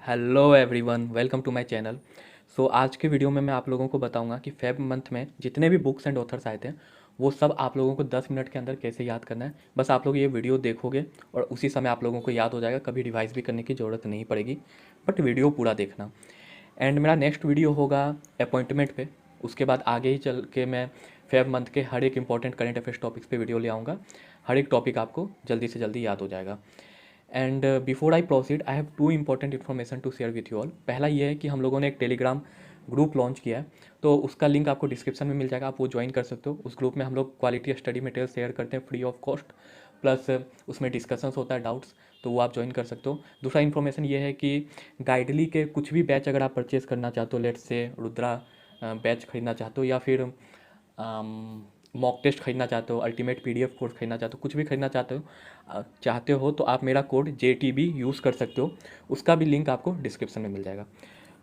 Hello everyone, welcome to my channel. So आज के video में मैं आप लोगों को बताऊंगा कि फेब मंथ में जितने भी बुक्स एंड ऑथर्स आए थे वो सब आप लोगों को 10 मिनट के अंदर कैसे याद करना है। बस आप लोग ये वीडियो देखोगे और उसी समय आप लोगों को याद हो जाएगा, कभी रिवाइज भी करने की ज़रूरत नहीं पड़ेगी। बट वीडियो पूरा देखना। एंड मेरा नेक्स्ट वीडियो होगा अपॉइंटमेंट पे। उसके बाद आगे ही चल के मैं फेब मंथ के हर एक इंपॉर्टेंट करंट अफेयर्स टॉपिक्स पे वीडियो ले आऊँगा। हर एक टॉपिक आपको जल्दी से जल्दी याद हो जाएगा। And before I proceed I have two important information to share with you all. पहला ये है कि हम लोगों ने एक टेलीग्राम ग्रुप लॉन्च किया है, तो उसका लिंक आपको डिस्क्रिप्शन में मिल जाएगा, आप वो ज्वाइन कर सकते हो। उस ग्रुप में हम लोग क्वालिटी स्टडी मटेरियल शेयर करते हैं फ्री ऑफ कॉस्ट, प्लस उसमें डिस्कशंस होता है, डाउट्स, तो वो आप ज्वाइन कर सकते हो। दूसरा इन्फॉर्मेशन ये है कि गाइडली के कुछ भी बैच अगर आप परचेज़ करना चाहते हो, लेट्स से रुद्रा बैच खरीदना चाहते हो या फिर मॉक टेस्ट खरीदना चाहते हो, अल्टीमेट पीडीएफ कोर्स खरीदना चाहते हो, कुछ भी खरीदना चाहते हो तो आप मेरा कोड JTB यूज़ कर सकते हो। उसका भी लिंक आपको डिस्क्रिप्शन में मिल जाएगा।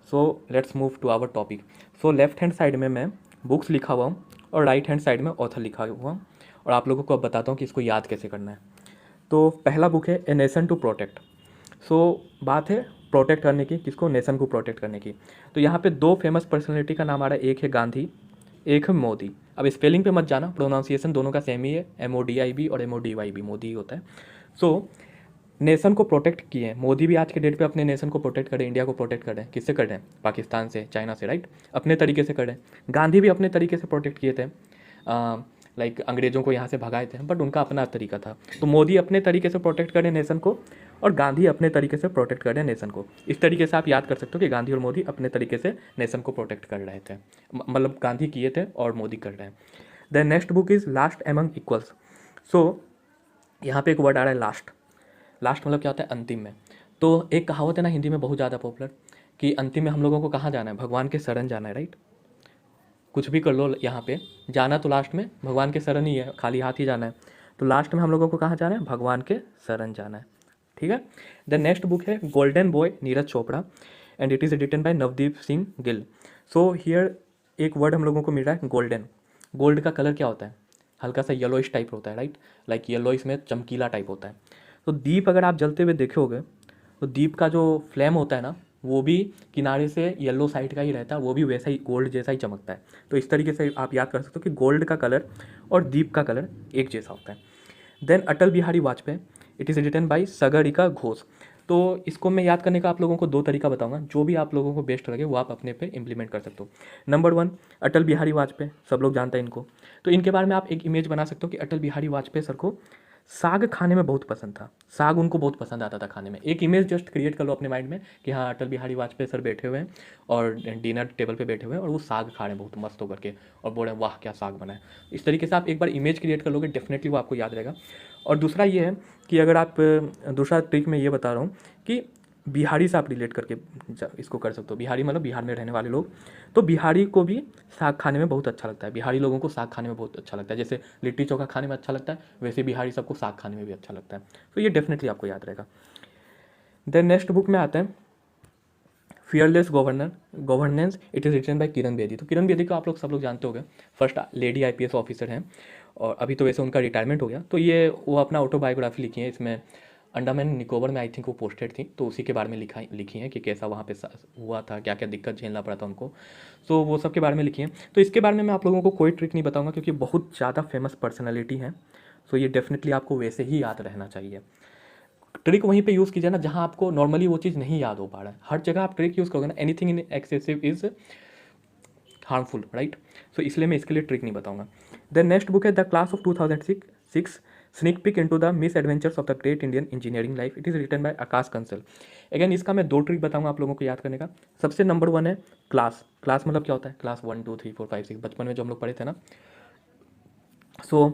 So let's move to our topic. So left hand side में मैं बुक्स लिखा हुआ हूँ और राइट हैंड साइड में ऑथर लिखा हुआ हूँ, और आप लोगों को अब बताता हूँ कि इसको याद कैसे करना है। तो पहला बुक है ए नेशन टू प्रोटेक्ट। सो बात है प्रोटेक्ट करने की, किसको? नेशन को प्रोटेक्ट करने की। तो यहाँ पे दो फेमस पर्सनैलिटी का नाम आ रहा है, एक है गांधी, एक है मोदी। अब स्पेलिंग पे मत जाना, प्रोनाउंसिएशन दोनों का सेम ही है, MODIB और MODYB, मोदी ही होता है। सो नेशन को प्रोटेक्ट किए हैं मोदी भी आज के डेट पे, अपने नेशन को प्रोटेक्ट कर रहे हैं, इंडिया को प्रोटेक्ट कर रहे हैं। किससे कर रहे हैं? पाकिस्तान से, चाइना से, राइट? अपने तरीके से कर रहे हैं। गांधी भी अपने तरीके से प्रोटेक्ट किए थे, लाइक अंग्रेज़ों को यहाँ से भगाए थे, बट उनका अपना तरीका था। तो मोदी अपने तरीके से प्रोटेक्ट कर रहे हैं नेशन को, और गांधी अपने तरीके से प्रोटेक्ट कर रहे हैं नेशन को। इस तरीके से आप याद कर सकते हो कि गांधी और मोदी अपने तरीके से नेशन को प्रोटेक्ट कर रहे थे, मतलब गांधी किए थे और मोदी कर रहे हैं। The next book is last among equals. So यहाँ पे एक वर्ड आ रहा है लास्ट। लास्ट मतलब क्या होता है? अंतिम में। तो एक कहावत है ना हिंदी में बहुत ज़्यादा पॉपुलर, कि अंतिम में हम लोगों को कहाँ जाना है? भगवान के शरण जाना है, राइट? कुछ भी कर लो यहाँ पे, जाना तो लास्ट में भगवान के शरण ही है, खाली हाथ ही जाना है। तो लास्ट में हम लोगों को कहाँ जाना है? भगवान के शरण जाना है। ठीक है। द नेक्स्ट बुक है golden boy, Neeraj Chopra, and it is written by Navdeep Singh Gill. So here एक वर्ड हम लोगों को मिल रहा है, गोल्डन। गोल्ड का कलर क्या होता है? हल्का सा येलोइश टाइप होता है, राइट? लाइक येलो इसमें चमकीला टाइप होता है। तो दीप अगर आप जलते हुए देखोगे तो दीप का जो फ्लेम होता है ना, वो भी किनारे से येलो साइड का ही रहता है, वो भी वैसा ही गोल्ड जैसा ही चमकता है। तो इस तरीके से आप याद कर सकते हो कि गोल्ड का कलर और दीप का कलर एक जैसा होता है। Then Atal Bihari Vajpayee, it is written by Sagarika Ghosh. तो इसको मैं याद करने का आप लोगों को दो तरीका बताऊंगा, जो भी आप लोगों को बेस्ट लगे वो आप अपने पे इंप्लीमेंट कर सकते हो। नंबर 1, अटल बिहारी वाजपेयी, सब लोग जानते हैं इनको। तो इनके बारे में आप एक इमेज बना सकते हो कि अटल बिहारी वाजपेयी सर को साग खाने में बहुत पसंद था, साग उनको बहुत पसंद आता था खाने में। एक इमेज जस्ट क्रिएट कर लो अपने माइंड में कि हाँ अटल बिहारी वाजपेयी सर बैठे हुए हैं और डिनर टेबल पे बैठे हुए हैं और वो साग खा रहे हैं बहुत मस्त होकर के, और बोल रहे हैं वाह क्या साग बना है। इस तरीके से आप एक बार इमेज क्रिएट कर लोगे, डेफिनेटली वो आपको याद रहेगा। और दूसरा ये है कि अगर आप दूसरा ट्रिक मैं ये बता रहा हूँ कि बिहारी से आप रिलेट करके इसको कर सकते हो। बिहारी मतलब बिहार में रहने वाले लोग, तो बिहारी को भी साग खाने में बहुत अच्छा लगता है। बिहारी लोगों को साग खाने में बहुत अच्छा लगता है, जैसे लिट्टी चोखा खाने में अच्छा लगता है, वैसे बिहारी सबको साग खाने में भी अच्छा लगता है। तो ये डेफिनेटली आपको याद रहेगा। देन नेक्स्ट बुक में आता है fearless governance, it is written by Kiran Bedi. तो किरण बेदी को आप लोग सब लोग जानते होंगे, फर्स्ट लेडी IPS ऑफिसर हैं, और अभी तो वैसे उनका रिटायरमेंट हो गया। तो ये वो अपना ऑटोबायोग्राफी लिखी है, इसमें अंडमान निकोबार में आई थिंक वो पोस्टेड थी, तो उसी के बारे में लिखी है कि कैसा वहाँ पे हुआ था, क्या क्या दिक्कत झेलना पड़ा था उनको। तो वो सब के बारे में लिखी है। तो इसके बारे में मैं आप लोगों को कोई ट्रिक नहीं बताऊंगा क्योंकि बहुत ज़्यादा फेमस पर्सनैलिटी है। सो ये डेफिनेटली आपको वैसे ही याद रहना चाहिए। ट्रिक वहीं पे यूज़ कीजिए ना जहाँ आपको नॉर्मली वो चीज़ नहीं याद हो पा रहा है। हर जगह आप ट्रिक यूज़ करोगे ना, anything in excessive is harmful, right? So इसलिए मैं इसके लिए ट्रिक नहीं बताऊंगा। द नेक्स्ट बुक है the class of 2006 sneak peek into the misadventures of the great Indian engineering life, it is written by Aakash Kansal. Again इसका मैं दो ट्रिक बताऊंगा आप लोगों को याद करने का। सबसे नंबर 1 है क्लास। क्लास मतलब क्या होता है? क्लास 1 2 3 4 5 6, बचपन में जो हम लोग पढ़े थे ना। सो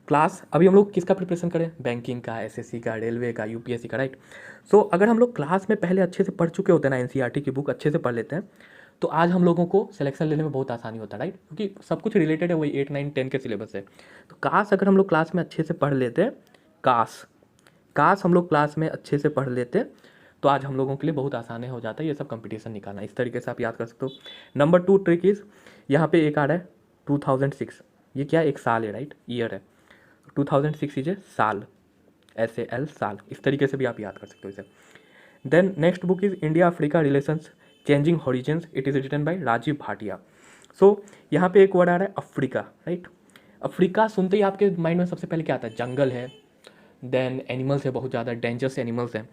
क्लास, अभी हम लोग किसका प्रिपरेशन करें? बैंकिंग का, SSC का, रेलवे का, UPSC का, राइट? सो अगर हम लोग क्लास में पहले अच्छे से पढ़ चुके होते हैं ना, NCERT की बुक अच्छे से पढ़ लेते हैं, तो आज हम लोगों को सिलेक्शन लेने में बहुत आसानी होता है, राइट? क्योंकि सब कुछ रिलेटेड है, वही 8 9 10 के सिलेबस है। तो काश अगर हम लोग क्लास में अच्छे से पढ़ लेते, काश काश हम लोग क्लास में अच्छे से पढ़ लेते, तो आज हम लोगों के लिए बहुत आसान हो जाता है ये सब कंपटीशन निकालना। इस तरीके से आप याद कर सकते हो। नंबर 2 ट्रिक इज़, यहाँ पे एक आ रहा है 2006, ये क्या है? एक साल है, राइट? ईयर है। 2006 इज ए साल, SAL, साल। इस तरीके से भी आप याद कर सकते हो इसे। Then next book is India Africa relations changing horizons, it is written by Rajiv Bhatia. So यहाँ पे एक वर्ड आ रहा है अफ्रीका, राइट। अफ्रीका सुनते ही आपके माइंड में सबसे पहले क्या आता है, जंगल है, देन एनिमल्स है, बहुत ज़्यादा डेंजरस एनिमल्स हैं।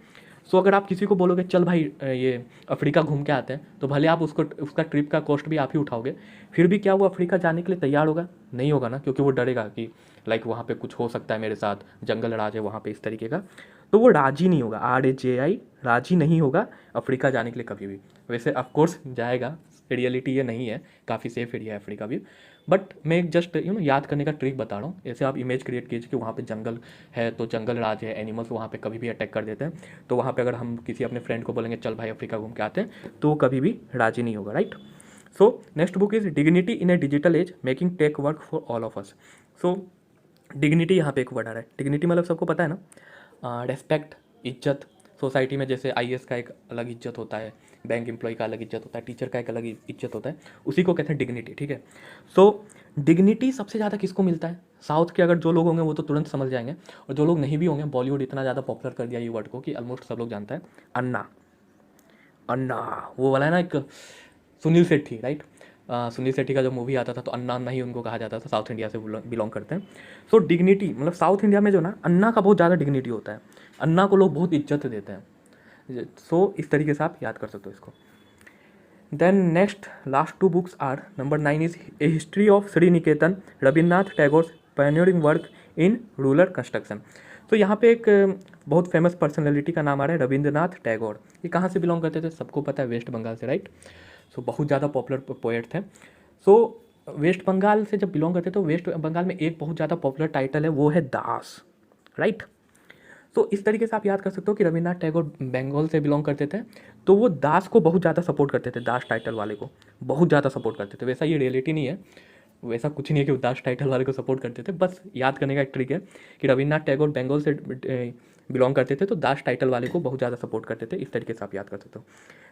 सो अगर आप किसी को बोलोगे चल भाई ये अफ्रीका घूम के आते हैं, तो भले आप उसको उसका ट्रिप का कॉस्ट भी आप ही उठाओगे, फिर भी क्या वो अफ्रीका जाने के लिए तैयार होगा? नहीं होगा ना, क्योंकि वो डरेगा कि लाइक वहाँ पे कुछ हो सकता है मेरे साथ, जंगल राज है वहाँ पे, इस तरीके का। तो वो राजी नहीं होगा, RAJI, राजी नहीं होगा अफ्रीका जाने के लिए कभी भी। वैसे ऑफकोर्स जाएगा, रियलिटी ये नहीं है, काफ़ी सेफ एरिया है अफ्रीका भी, बट मैं एक जस्ट याद करने का ट्रिक बता रहा हूँ। ऐसे आप इमेज क्रिएट कीजिए कि वहाँ पे जंगल है, तो जंगल राज है, एनिमल्स वहाँ पे कभी भी अटैक कर देते हैं। तो वहाँ पे अगर हम किसी अपने फ्रेंड को बोलेंगे चल भाई अफ्रीका घूम के आते हैं, तो वो कभी भी राजी नहीं होगा, right. So next book is dignity in a digital age making tech work for all of us. So dignity, यहाँ पे एक वर्ड आ रहा है, डिग्निटी मतलब सबको पता है ना, रेस्पेक्ट, इज्जत। सोसाइटी में जैसे IAS का एक अलग इज्जत होता है, बैंक एम्प्लॉय का अलग इज्जत होता है, टीचर का एक अलग इज्जत होता है, उसी को कहते हैं डिग्निटी, ठीक है। सो डिग्निटी सबसे ज़्यादा किसको मिलता है? साउथ के अगर जो लोग होंगे वो तो तुरंत समझ जाएंगे, और जो लोग नहीं भी होंगे, बॉलीवुड इतना ज़्यादा पॉपुलर कर दिया ये वर्ड को कि ऑलमोस्ट सब लोग जानता है। अन्ना, अन्ना वो वाला है ना, एक सुनील शेट्टी, राइट। सुनील शेट्टी का जो मूवी आता था तो अन्ना अन्ना ही उनको कहा जाता था, साउथ इंडिया से बिलोंग करते हैं। सो डिग्निटी मतलब साउथ इंडिया में जो ना अन्ना का बहुत ज़्यादा डिग्निटी होता है, अन्ना को लोग बहुत इज्जत देते हैं। सो इस तरीके से आप याद कर सकते हो इसको। Then next last two books are, number 9 is a history of Shri Niketan, Rabindranath Tagore pioneering work in rural construction. तो यहाँ पे एक बहुत फेमस पर्सनैलिटी का नाम आ रहा है, रविन्द्रनाथ टैगोर। ये कहाँ से बिलोंग करते थे? सबको पता है, वेस्ट बंगाल से, राइट। सो बहुत ज़्यादा पॉपुलर पोएट थे। सो वेस्ट बंगाल से जब बिलोंग करते तो वेस्ट बंगाल में एक बहुत ज़्यादा पॉपुलर टाइटल है, वो है दास, राइट। तो इस तरीके से आप याद कर सकते हो कि रविन्द्रनाथ टैगोर बंगाल से बिलोंग करते थे, तो वो दास को बहुत ज़्यादा सपोर्ट करते थे, दास टाइटल वाले को बहुत ज़्यादा सपोर्ट करते थे। वैसा ये रियलिटी नहीं है, वैसा कुछ नहीं है कि वो दास टाइटल वाले को सपोर्ट करते थे, बस याद करने का एक ट्रिक है कि रविन्द्रनाथ टैगोर बंगाल से बिलोंग करते थे, तो दास टाइटल वाले को बहुत ज़्यादा सपोर्ट करते थे। इस तरीके से आप याद कर सकते हो।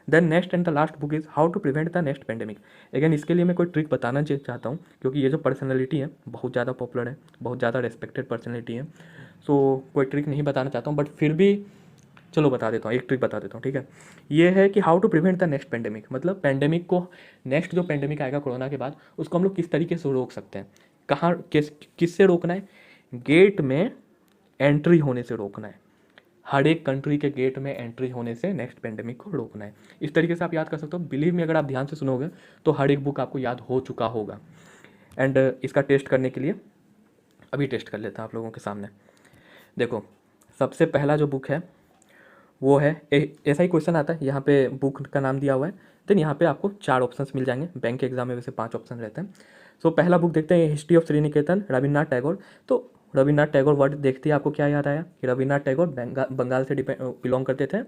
Then next and the last book is how to prevent the next pandemic. Again इसके लिए मैं कोई ट्रिक बताना चाहता हूँ, क्योंकि ये जो पर्सनैलिटी है बहुत ज़्यादा पॉपुलर है, बहुत ज़्यादा रेस्पेक्टेड पर्सनैलिटी है। सो कोई ट्रिक नहीं बताना चाहता हूँ, बट फिर भी चलो बता देता हूँ, एक ट्रिक बता देता हूँ, ठीक है। ये है कि how to prevent the next pandemic, मतलब पेंडेमिक को, नेक्स्ट जो पेंडेमिक आएगा कोरोना के बाद, उसको हम लोग किस तरीके से रोक सकते हैं, कहाँ किससे रोकना है? गेट में एंट्री होने से रोकना है, हर एक कंट्री के गेट में एंट्री होने से नेक्स्ट पेंडेमिक को रोकना है। इस तरीके से आप याद कर सकते हो। बिलीव में अगर आप ध्यान से सुनोगे तो हर एक बुक आपको याद हो चुका होगा। एंड इसका टेस्ट करने के लिए अभी टेस्ट कर लेता हूँ आप लोगों के सामने। देखो, सबसे पहला जो बुक है वो है, ऐसा ही क्वेश्चन आता है, यहाँ पे बुक का नाम दिया हुआ है, देन यहाँ पे आपको 4 ऑप्शंस मिल जाएंगे। बैंक के एग्जाम में वैसे 5 ऑप्शन रहते हैं। सो पहला बुक देखते हैं, हिस्ट्री ऑफ श्रीनिकेतन, रविन्द्रनाथ टैगोर। तो रविन्द्रनाथ टैगोर वर्ड देखते ही आपको क्या याद आया कि रविन्द्रनाथ टैगोर बंगाल से बिलोंग करते थे,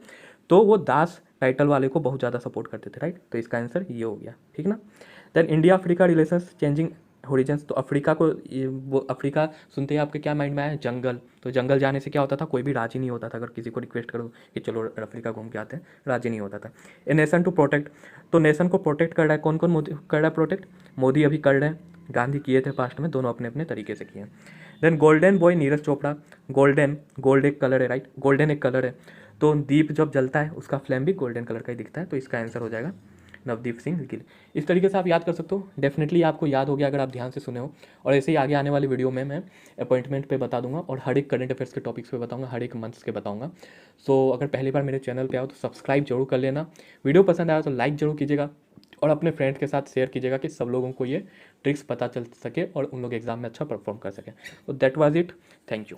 तो वो दास टाइटल वाले को बहुत ज़्यादा सपोर्ट करते थे, राइट। तो इसका आंसर ये हो गया, ठीक ना। Then India Africa relations changing horizons, तो अफ्रीका को वो अफ्रीका सुनते ही आपके क्या माइंड में आया? जंगल। तो जंगल जाने से क्या होता था? कोई भी राजी नहीं होता था, अगर किसी को रिक्वेस्ट करो कि चलो अफ्रीका घूम के आते हैं, राजी नहीं होता था। ए नेशन टू प्रोटेक्ट, तो नेशन को प्रोटेक्ट कर रहा है कौन कौन? मोदी कर रहा है प्रोटेक्ट, मोदी अभी कर रहे हैं, गांधी किए थे पास्ट में, दोनों अपने अपने तरीके से किए। Then golden boy Neeraj Chopra, golden, gold एक कलर है, राइट, गोल्डन एक कलर है, तो दीप जब जलता है उसका फ्लेम भी गोल्डन कलर का ही दिखता है, तो इसका आंसर हो जाएगा नवदीप सिंह गिल। इस तरीके से आप याद कर सकते हो। डेफिनेटली आपको याद हो गया अगर आप ध्यान से सुने हो, और ऐसे ही आगे आने वाली वीडियो में मैं अपॉइंटमेंट पे बता दूंगा, और हर एक करंट अफेयर्स के टॉपिक्स पे बताऊंगा, हर एक मंथ्स के बताऊंगा। सो अगर पहली बार मेरे चैनल पे आओ तो सब्सक्राइब जरूर कर लेना, वीडियो पसंद आया तो लाइक जरूर कीजिएगा, और अपने फ्रेंड्स के साथ शेयर कीजिएगा कि सब लोगों को ये ट्रिक्स पता चल सके और उन लोग एग्जाम में अच्छा परफॉर्म कर सकें। तो that was it, thank you.